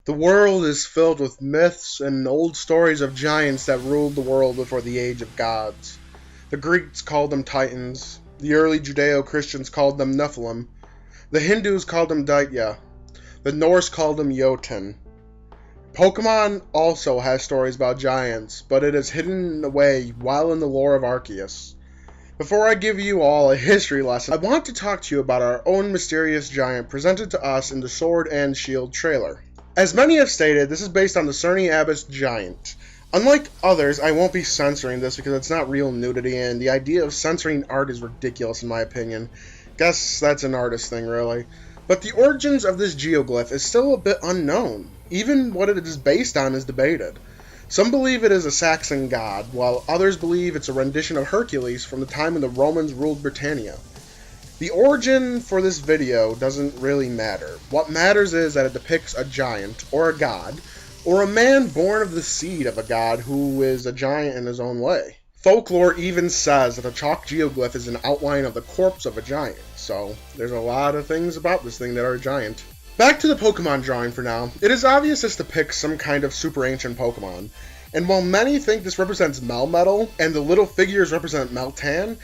The world is filled with myths and old stories of giants that ruled the world before the age of gods. The Greeks called them Titans, the early Judeo-Christians called them Nephilim, the Hindus called them Daitya, the Norse called them Jotun. Pokemon also has stories about giants, but it is hidden away well in the lore of Arceus. Before I give you all a history lesson, I want to talk to you about our own mysterious giant presented to us in the Sword and Shield trailer. As many have stated, this is based on the Cerny Abyss giant. Unlike others, I won't be censoring this because it's not real nudity, and the idea of censoring art is ridiculous in my opinion. Guess that's an artist thing, really. But the origins of this geoglyph is still a bit unknown. Even what it is based on is debated. Some believe it is a Saxon god, while others believe it's a rendition of Hercules from the time when the Romans ruled Britannia. The origin for this video doesn't really matter. What matters is that it depicts a giant, or a god, or a man born of the seed of a god who is a giant in his own way. Folklore even says that a chalk geoglyph is an outline of the corpse of a giant, so there's a lot of things about this thing that are giant. Back to the Pokemon drawing for now. It is obvious this depicts some kind of super ancient Pokemon, and while many think this represents Melmetal and the little figures represent Meltan,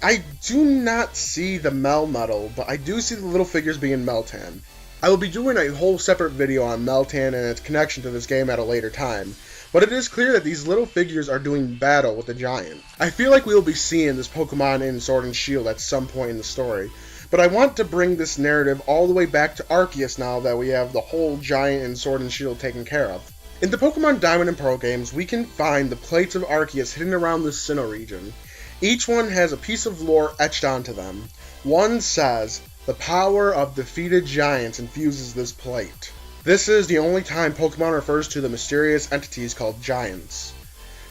I do not see the Melmetal, but I do see the little figures being Meltan. I will be doing a whole separate video on Meltan and its connection to this game at a later time, but it is clear that these little figures are doing battle with the giant. I feel like we will be seeing this Pokemon in Sword and Shield at some point in the story, but I want to bring this narrative all the way back to Arceus now that we have the whole giant in Sword and Shield taken care of. In the Pokemon Diamond and Pearl games, we can find the plates of Arceus hidden around the Sinnoh region. Each one has a piece of lore etched onto them. One says, "The power of defeated giants infuses this plate." This is the only time Pokemon refers to the mysterious entities called giants.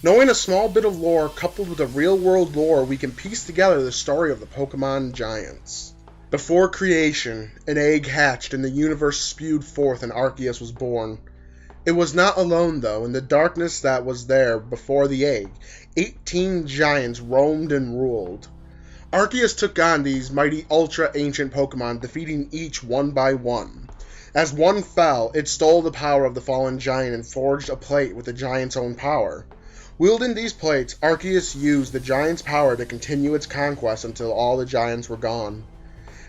Knowing a small bit of lore coupled with the real-world lore, we can piece together the story of the Pokemon giants. Before creation, an egg hatched and the universe spewed forth and Arceus was born. It was not alone though. In the darkness that was there before the egg, 18 giants roamed and ruled. Arceus took on these mighty ultra-ancient Pokemon, defeating each one by one. As one fell, it stole the power of the fallen giant and forged a plate with the giant's own power. Wielding these plates, Arceus used the giant's power to continue its conquest until all the giants were gone.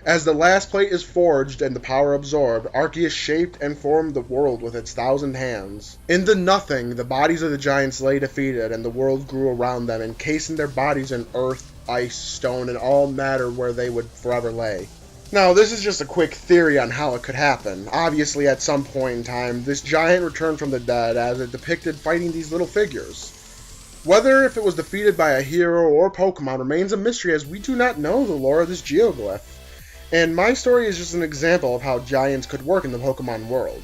As the last plate is forged and the power absorbed, Arceus shaped and formed the world with its 1,000 hands. In the nothing, the bodies of the giants lay defeated, and the world grew around them, encasing their bodies in earth, ice, stone, and all matter where they would forever lay. Now, this is just a quick theory on how it could happen. Obviously, at some point in time, this giant returned from the dead as it depicted fighting these little figures. Whether if it was defeated by a hero or Pokemon remains a mystery, as we do not know the lore of this geoglyph. And my story is just an example of how giants could work in the Pokemon world.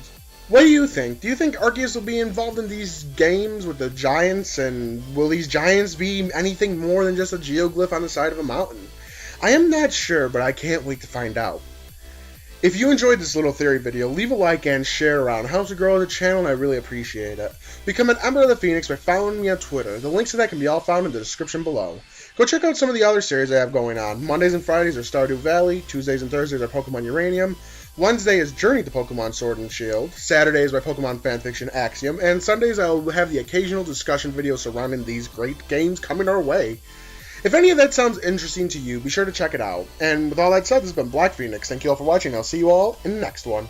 What do you think? Do you think Arceus will be involved in these games with the giants, and will these giants be anything more than just a geoglyph on the side of a mountain? I am not sure, but I can't wait to find out. If you enjoyed this little theory video, leave a like and share around. It helps to grow the channel and I really appreciate it. Become an Ember of the Phoenix by following me on Twitter. The links to that can be all found in the description below. Go check out some of the other series I have going on. Mondays and Fridays are Stardew Valley, Tuesdays and Thursdays are Pokemon Uranium, Wednesday is Journey to Pokemon-Sword and Shield, Saturday is my Pokemon fanfiction Axiom, and Sundays I will have the occasional discussion video surrounding these great games coming our way. If any of that sounds interesting to you, be sure to check it out. And with all that said, this has been Black Phoenix. Thank you all for watching. I'll see you all in the next one.